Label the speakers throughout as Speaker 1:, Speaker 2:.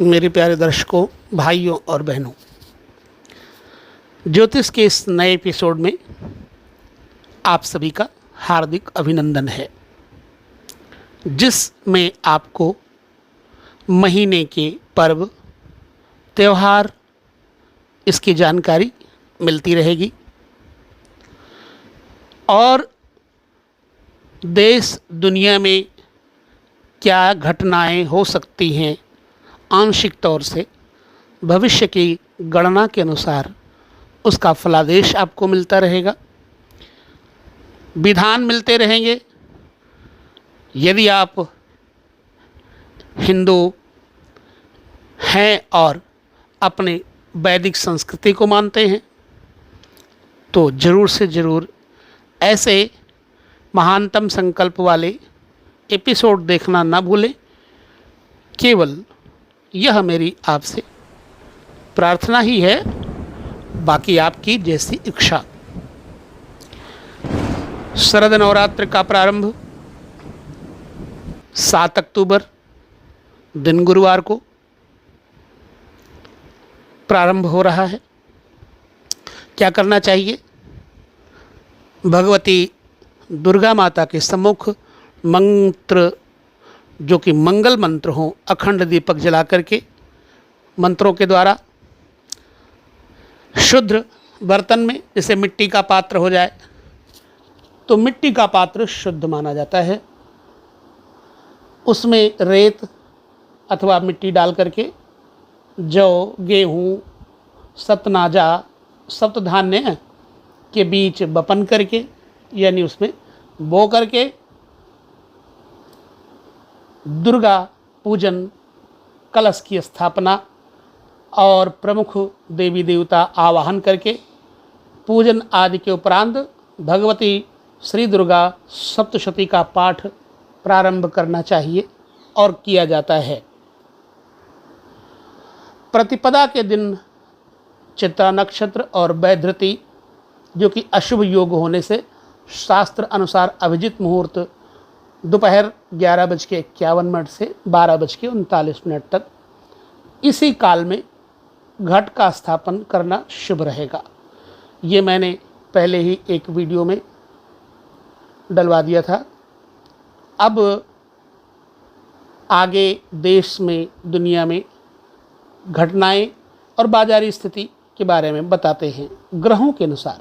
Speaker 1: मेरे प्यारे दर्शकों, भाइयों और बहनों, ज्योतिष के इस नए एपिसोड में आप सभी का हार्दिक अभिनंदन है, जिसमें आपको महीने के पर्व, त्यौहार, इसकी जानकारी मिलती रहेगी और देश दुनिया में क्या घटनाएं हो सकती हैं, आंशिक तौर से भविष्य की गणना के अनुसार उसका फलादेश आपको मिलता रहेगा, विधान मिलते रहेंगे। यदि आप हिंदू हैं और अपने वैदिक संस्कृति को मानते हैं तो ज़रूर से ज़रूर ऐसे महानतम संकल्प वाले एपिसोड देखना ना भूलें। केवल यह मेरी आपसे प्रार्थना ही है, बाकी आपकी जैसी इच्छा। शरद नवरात्र का प्रारंभ 7 अक्टूबर दिन गुरुवार को प्रारंभ हो रहा है। क्या करना चाहिए? भगवती दुर्गा माता के सम्मुख मंत्र, जो कि मंगल मंत्र हों, अखंड दीपक जला करके मंत्रों के द्वारा शुद्ध बर्तन में, जैसे मिट्टी का पात्र हो जाए तो मिट्टी का पात्र शुद्ध माना जाता है, उसमें रेत अथवा मिट्टी डाल करके जौ, गेहूँ, सतनाजा, सप्तधान्य के बीच बपन करके, यानी उसमें बो करके दुर्गा पूजन, कलश की स्थापना और प्रमुख देवी देवता आवाहन करके पूजन आदि के उपरांत भगवती श्री दुर्गा सप्तशती का पाठ प्रारंभ करना चाहिए और किया जाता है। प्रतिपदा के दिन चित्रा नक्षत्र और वैधृति, जो कि अशुभ योग होने से शास्त्र अनुसार अभिजित मुहूर्त दोपहर 11:51 से 12:39 तक, इसी काल में घट का स्थापन करना शुभ रहेगा। ये मैंने पहले ही एक वीडियो में डलवा दिया था। अब आगे देश में, दुनिया में घटनाएं और बाजारी स्थिति के बारे में बताते हैं ग्रहों के अनुसार।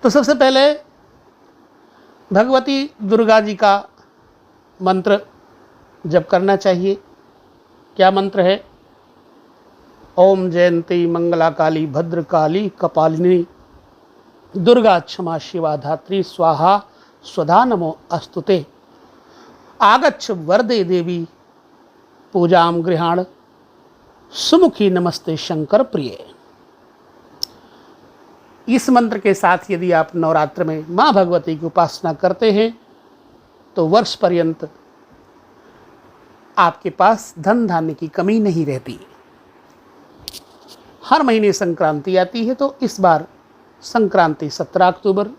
Speaker 1: तो सबसे पहले भगवती दुर्गा जी का मंत्र जप करना चाहिए। क्या मंत्र है? ओम जयंती मंगला काली भद्रकाली कपालिनी दुर्गा क्षमा शिवा धात्री स्वाहा स्वधा नमो अस्तुते आगच्छ वरदे देवी पूजाम गृहाण सुमुखी नमस्ते शंकर प्रिय। इस मंत्र के साथ यदि आप नवरात्र में माँ भगवती की उपासना करते हैं तो वर्ष पर्यंत आपके पास धन धान्य की कमी नहीं रहती। हर महीने संक्रांति आती है, तो इस बार संक्रांति 17 अक्टूबर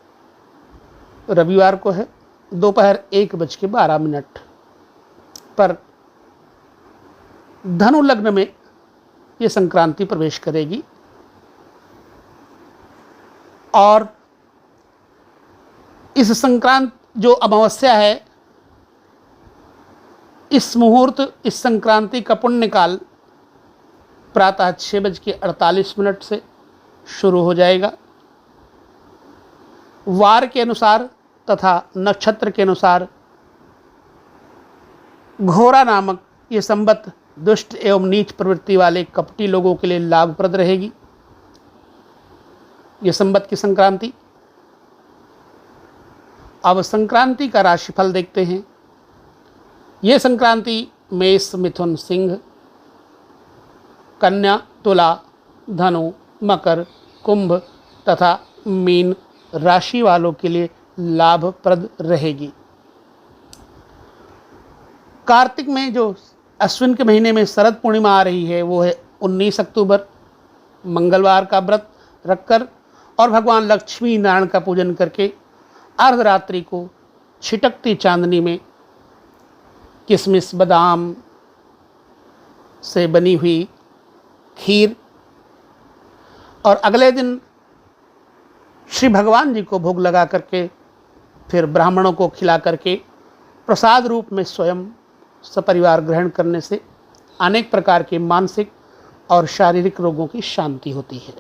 Speaker 1: रविवार को है, दोपहर 1:12 पर धनु लग्न में ये संक्रांति प्रवेश करेगी और इस संक्रांत जो अमावस्या है, इस मुहूर्त, इस संक्रांति का पुण्यकाल प्रातः 6:48 से शुरू हो जाएगा। वार के अनुसार तथा नक्षत्र के अनुसार घोरा नामक ये संवत दुष्ट एवं नीच प्रवृत्ति वाले कपटी लोगों के लिए लाभप्रद रहेगी। ये संवत की संक्रांति। अब संक्रांति का राशिफल देखते हैं। ये संक्रांति मेष, मिथुन, सिंह, कन्या, तुला, धनु, मकर, कुंभ तथा मीन राशि वालों के लिए लाभप्रद रहेगी। कार्तिक में जो अश्विन के महीने में शरद पूर्णिमा आ रही है, वो है 19 अक्टूबर मंगलवार का व्रत रखकर और भगवान लक्ष्मी नारायण का पूजन करके अर्धरात्रि को छिटकती चांदनी में किशमिश, बादाम, से बनी हुई खीर, और अगले दिन श्री भगवान जी को भोग लगा करके फिर ब्राह्मणों को खिला करके प्रसाद रूप में स्वयं सपरिवार ग्रहण करने से अनेक प्रकार के मानसिक और शारीरिक रोगों की शांति होती है।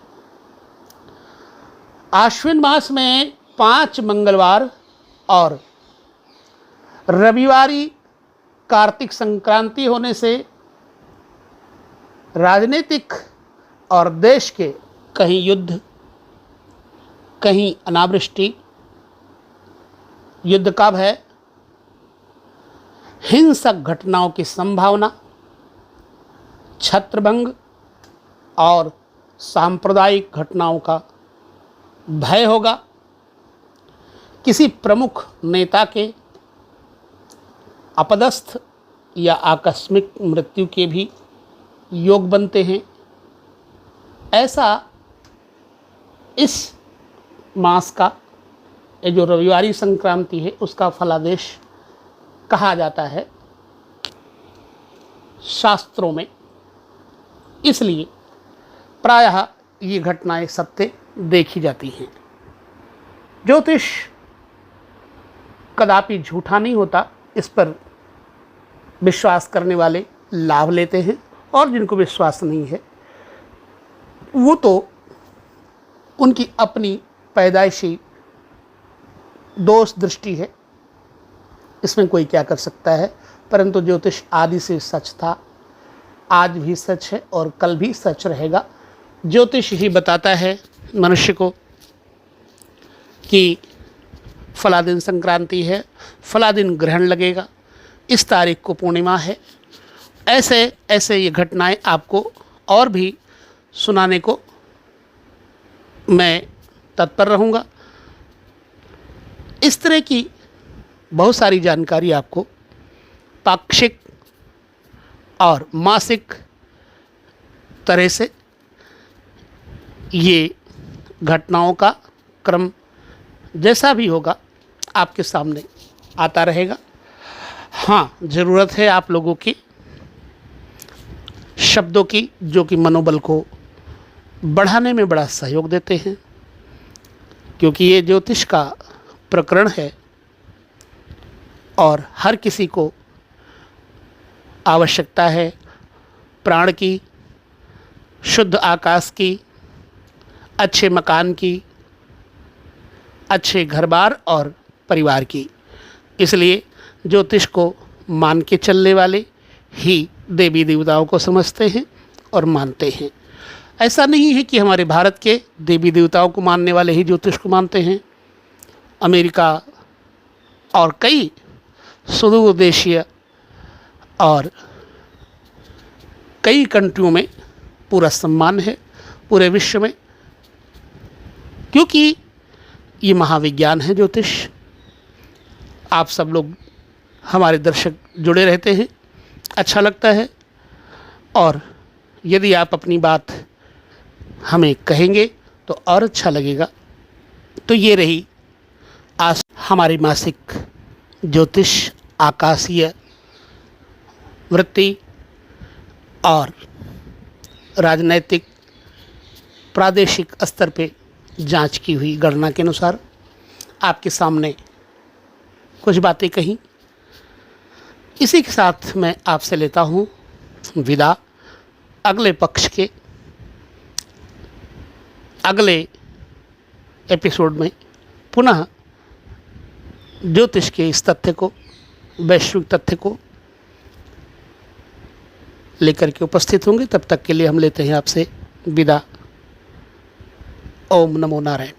Speaker 1: आश्विन मास में 5 मंगलवार और रविवारी कार्तिक संक्रांति होने से राजनीतिक और देश के कहीं युद्ध, कहीं अनावृष्टि, युद्ध का भय, हिंसक घटनाओं की संभावना, छत्रभंग और सांप्रदायिक घटनाओं का भय होगा। किसी प्रमुख नेता के अपदस्थ या आकस्मिक मृत्यु के भी योग बनते हैं। ऐसा इस मास का ये जो रविवारी संक्रांति है उसका फलादेश कहा जाता है शास्त्रों में। इसलिए प्रायः ये घटनाएं सत्य देखी जाती हैं। ज्योतिष कदापि झूठा नहीं होता, इस पर विश्वास करने वाले लाभ लेते हैं और जिनको विश्वास नहीं है वो तो उनकी अपनी पैदाइशी दोष दृष्टि है, इसमें कोई क्या कर सकता है। परंतु ज्योतिष आदि से सच था, आज भी सच है और कल भी सच रहेगा। ज्योतिष ही बताता है मनुष्य को कि फला दिन संक्रांति है, फला दिन ग्रहण लगेगा, इस तारीख को पूर्णिमा है। ऐसे ऐसे ये घटनाएं आपको और भी सुनाने को मैं तत्पर रहूँगा। इस तरह की बहुत सारी जानकारी आपको पाक्षिक और मासिक तरह से ये घटनाओं का क्रम जैसा भी होगा आपके सामने आता रहेगा। हाँ, ज़रूरत है आप लोगों की शब्दों की जो कि मनोबल को बढ़ाने में बड़ा सहयोग देते हैं, क्योंकि ये ज्योतिष का प्रकरण है और हर किसी को आवश्यकता है प्राण की, शुद्ध आकाश की, अच्छे मकान की, अच्छे घर-बार और परिवार की। इसलिए ज्योतिष को मान के चलने वाले ही देवी देवताओं को समझते हैं और मानते हैं। ऐसा नहीं है कि हमारे भारत के देवी देवताओं को मानने वाले ही ज्योतिष को मानते हैं। अमेरिका और कई सुदूर देशीय और कई कंट्रियों में पूरा सम्मान है पूरे विश्व में, क्योंकि ये महाविज्ञान है ज्योतिष। आप सब लोग हमारे दर्शक जुड़े रहते हैं, अच्छा लगता है। और यदि आप अपनी बात हमें कहेंगे तो और अच्छा लगेगा। तो ये रही आज हमारी मासिक ज्योतिष आकाशीय वृत्ति और राजनैतिक प्रादेशिक स्तर पे जांच की हुई गणना के अनुसार आपके सामने कुछ बातें कहीं। इसी के साथ मैं आपसे लेता हूँ विदा। अगले पक्ष के अगले एपिसोड में पुनः ज्योतिष के इस तथ्य को, वैश्विक तथ्य को लेकर के उपस्थित होंगे। तब तक के लिए हम लेते हैं आपसे विदा। ओम नमो नारायण।